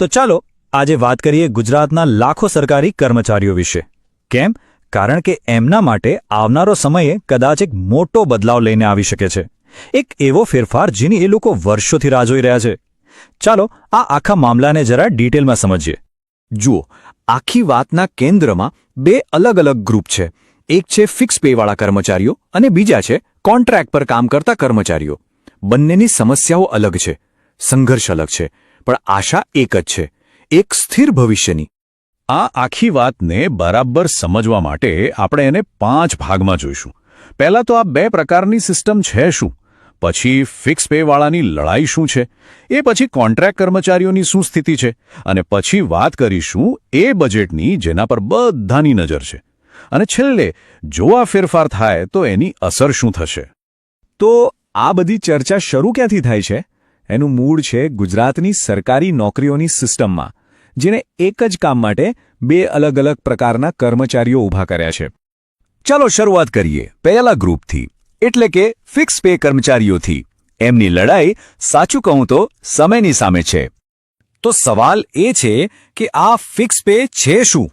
તો ચાલો આજે વાત કરીએ ગુજરાતના લાખો સરકારી કર્મચારીઓ વિશે. કેમ? કારણ કે એમના માટે આવનારો સમયે કદાચ એક મોટો બદલાવ લઈને આવી શકે છે. એક એવો ફેરફાર જેની એ લોકો વર્ષોથી રાહ જોઈ રહ્યા છે. ચાલો આ આખા મામલાને જરા ડિટેલમાં સમજીએ. જુઓ, આખી વાતના કેન્દ્રમાં બે અલગ અલગ ગ્રુપ છે. એક છે ફિક્સ પેવાળા કર્મચારીઓ અને બીજા છે કોન્ટ્રાક્ટ પર કામ કરતા કર્મચારીઓ. બંનેની સમસ્યાઓ અલગ છે, સંઘર્ષ અલગ છે, પણ આશા એક જ છે, એક સ્થિર ભવિષ્યની. આ આખી વાતને બરાબર સમજવા માટે આપણે એને 5 ભાગમાં જોઈશું. પહેલા તો આ બે પ્રકારની સિસ્ટમ છે શું, પછી ફિક્સ પેવાળાની લડાઈ શું છે, એ પછી કોન્ટ્રાક્ટ કર્મચારીઓની શું સ્થિતિ છે, અને પછી વાત કરીશું એ બજેટની જેના પર બધાની નજર છે. અને છેલ્લે જો આ ફેરફાર થાય તો એની અસર શું થશે. તો આ બધી ચર્ચા શરૂ ક્યાંથી થાય છે? એનું મૂળ છે ગુજરાતની સરકારી નોકરીઓની સિસ્ટમમાં, જેને એક જ કામ માટે બે અલગ અલગ પ્રકારના કર્મચારીઓ ઊભા કર્યા છે. ચાલો શરૂઆત કરીએ પહેલા ગ્રુપથી, એટલે કે ફિક્સ પે કર્મચારીઓથી. એમની લડાઈ સાચું કહું તો સમયની સામે છે. તો સવાલ એ છે કે આ ફિક્સ પે છે શું?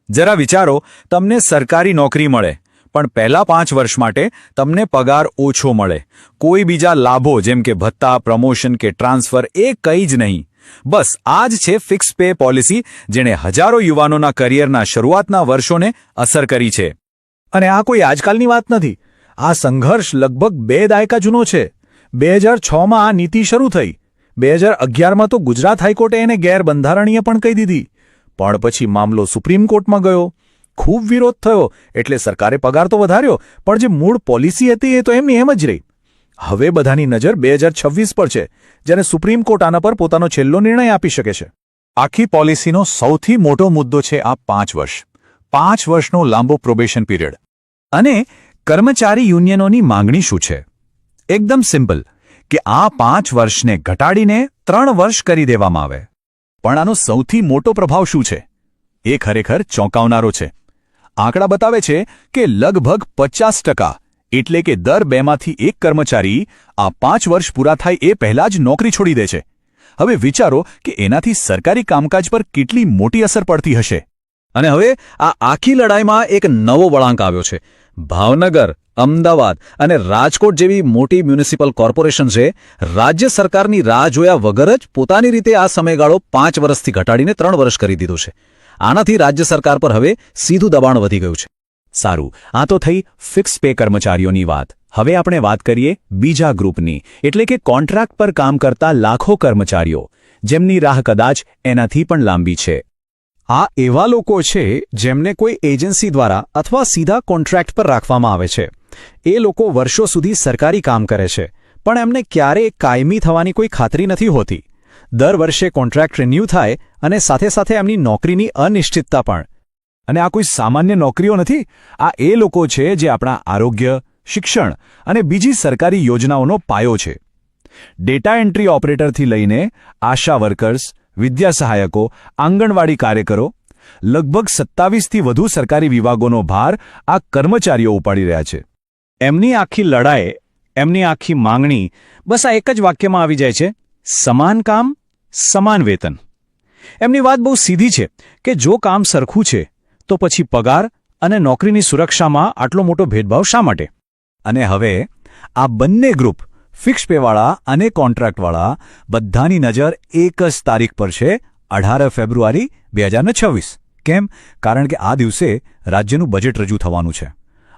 જરા વિચારો, તમને સરકારી નોકરી મળે, પણ પહેલા 5 વર્ષ માટે તમને પગાર ઓછો મળે. કોઈ બીજા લાભો જેમ કે ભત્તા, પ્રમોશન કે ટ્રાન્સફર એ કંઈ જ નહીં. બસ આ જ છે ફિક્સ પે પોલિસી, જેણે હજારો યુવાનોના કરિયરના શરૂઆતના વર્ષોને અસર કરી છે. અને આ કોઈ આજકાલની વાત નથી. આ સંઘર્ષ લગભગ 2 દાયકા જૂનો છે. 2006માં આ નીતિ શરૂ થઈ. 2011માં તો ગુજરાત હાઈકોર્ટે એને ગેરબંધારણીય પણ કહી દીધી. પણ પછી મામલો સુપ્રીમ કોર્ટમાં ગયો. ખૂબ વિરોધ થયો એટલે સરકારે પગાર તો વધાર્યો, પણ જે મૂળ પોલિસી હતી એ તો એમની એમ જ રહી. હવે બધાની નજર 2026 પર છે, જ્યારે સુપ્રીમ કોર્ટ આના પર પોતાનો છેલ્લો નિર્ણય આપી શકે છે. આખી પોલિસીનો સૌથી મોટો મુદ્દો છે આ 5 વર્ષ. 5 વર્ષનો લાંબો પ્રોબેશન પીરિયડ. અને કર્મચારી યુનિયનોની માંગણી શું છે? એકદમ સિમ્પલ, કે આ 5 વર્ષને ઘટાડીને 3 વર્ષ કરી દેવામાં આવે. પણ આનો સૌથી મોટો પ્રભાવ શું છે? એ ખરેખર ચોંકાવનારો છે. આંકડા બતાવે છે કે લગભગ 50%, એટલે કે દર 2માંથી 1 કર્મચારી આ 5 વર્ષ પૂરા થાય એ પહેલા જ નોકરી છોડી દે છે. હવે વિચારો કે એનાથી સરકારી કામકાજ પર કેટલી મોટી અસર પડતી હશે. અને હવે આ આખી લડાઈમાં એક નવો વળાંક આવ્યો છે. ભાવનગર, અમદાવાદ અને રાજકોટ જેવી મોટી મ્યુનિસિપલ કોર્પોરેશન્સે રાજ્ય સરકારની રાહ જોયા વગર જ પોતાની રીતે આ સમયગાળો 5 વર્ષથી ઘટાડીને 3 વર્ષ કરી દીધો છે. આનાથી રાજ્ય સરકાર પર હવે સીધું દબાણ વધી ગયું છે. સારું, આ તો થઈ ફિક્સ પે કર્મચારીઓની વાત. હવે આપણે વાત કરીએ બીજા ગ્રુપની, એટલે કે કોન્ટ્રાક્ટ પર કામ કરતા લાખો કર્મચારીઓ, જેમની રાહ કદાચ એનાથી પણ લાંબી છે. આ એવા લોકો છે જેમને કોઈ એજન્સી દ્વારા અથવા સીધા કોન્ટ્રાક્ટ પર રાખવામાં આવે છે. એ લોકો વર્ષો સુધી સરકારી કામ કરે છે, પણ એમને ક્યારેય કાયમી થવાની કોઈ ખાતરી નથી હોતી. દર વર્ષે કોન્ટ્રાક્ટ રિન્યૂ થાય અને સાથે સાથે એમની નોકરીની અનિશ્ચિતતા પણ. અને આ કોઈ સામાન્ય નોકરીઓ નથી. આ એ લોકો છે જે આપણા આરોગ્ય, શિક્ષણ અને બીજી સરકારી યોજનાઓનો પાયો છે. ડેટા એન્ટ્રી ઓપરેટરથી લઈને આશા વર્કર્સ, વિદ્યા સહાયકો, આંગણવાડી કાર્યકરો, લગભગ 27થી વધુ સરકારી વિભાગોનો ભાર આ કર્મચારીઓ ઉપાડી રહ્યા છે. એમની આખી લડાઈ, એમની આખી માંગણી બસ આ એક જ વાક્યમાં આવી જાય છે: સમાન કામ, સમાન વેતન. એમની વાત બહુ સીધી છે કે જો કામ સરખું છે તો પછી પગાર અને નોકરીની સુરક્ષામાં આટલો મોટો ભેદભાવ શા માટે? અને હવે આ બંને ગ્રુપ, ફિક્સ પેવાળા અને કોન્ટ્રાક્ટવાળા, બધાની નજર એક જ તારીખ પર છે, 18 ફેબ્રુઆરી 2026. કેમ? કારણ કે આ દિવસે રાજ્યનું બજેટ રજૂ થવાનું છે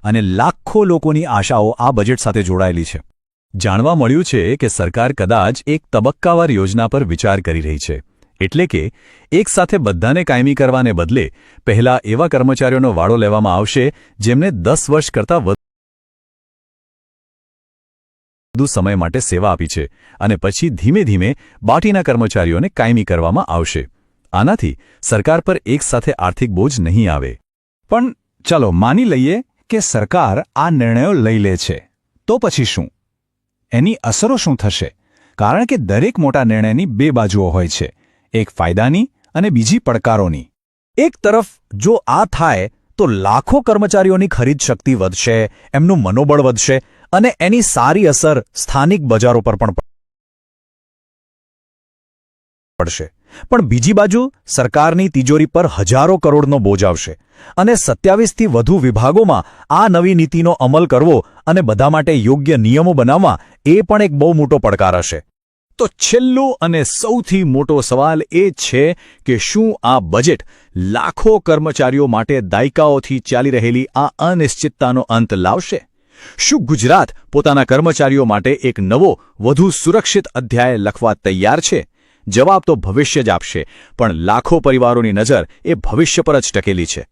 અને લાખો લોકોની આશાઓ આ બજેટ સાથે જોડાયેલી છે. જાણવા મળ્યું છે કે સરકાર કદાચ એક તબક્કાવાર યોજના પર વિચાર કરી રહી છે. એટલે કે એક સાથે બધાને કાયમી કરવાને બદલે પહેલા એવા કર્મચારીઓનો વાળો લેવામાં આવશે જેમને 10 વર્ષ કરતાં વધુ સમય માટે સેવા આપી છે, અને પછી ધીમે ધીમે બાકીના કર્મચારીઓને કાયમી કરવામાં આવશે. આનાથી સરકાર પર એક સાથે આર્થિક બોજ નહીં આવે. પણ ચાલો માની લઈએ કે સરકાર આ નિર્ણયો લઈ લે છે, તો પછી શું? એની અસરો શું થશે? કારણ કે દરેક મોટા નિર્ણયની 2 બાજુઓ હોય છે, એક ફાયદાની અને બીજી પડકારોની. એક તરફ જો આ થાય તો લાખો કર્મચારીઓની ખરીદ શક્તિ વધશે, એમનું મનોબળ વધશે અને એની સારી અસર સ્થાનિક બજારો પર પણ પડશે. પણ બીજી બાજુ સરકારની તિજોરી પર હજારો કરોડનો બોજ આવશે અને 27થી વધુ વિભાગોમાં આ નવી નીતિનો અમલ કરવો અને બધા માટે યોગ્ય નિયમો બનાવવા એ પણ એક બહુ મોટો પડકાર હશે. તો છેલ્લો અને સૌથી મોટો સવાલ એ છે કે શું આ બજેટ લાખો કર્મચારીઓ માટે દાયકાઓથી ચાલી રહેલી આ અનિશ્ચિતતાનો અંત લાવશે? શું ગુજરાત પોતાના કર્મચારીઓ માટે એક નવો, વધુ સુરક્ષિત અધ્યાય લખવા તૈયાર છે? જવાબ તો ભવિષ્ય જ આપશે, પણ લાખો પરિવારોની નજર એ ભવિષ્ય પર જ ટકેલી છે.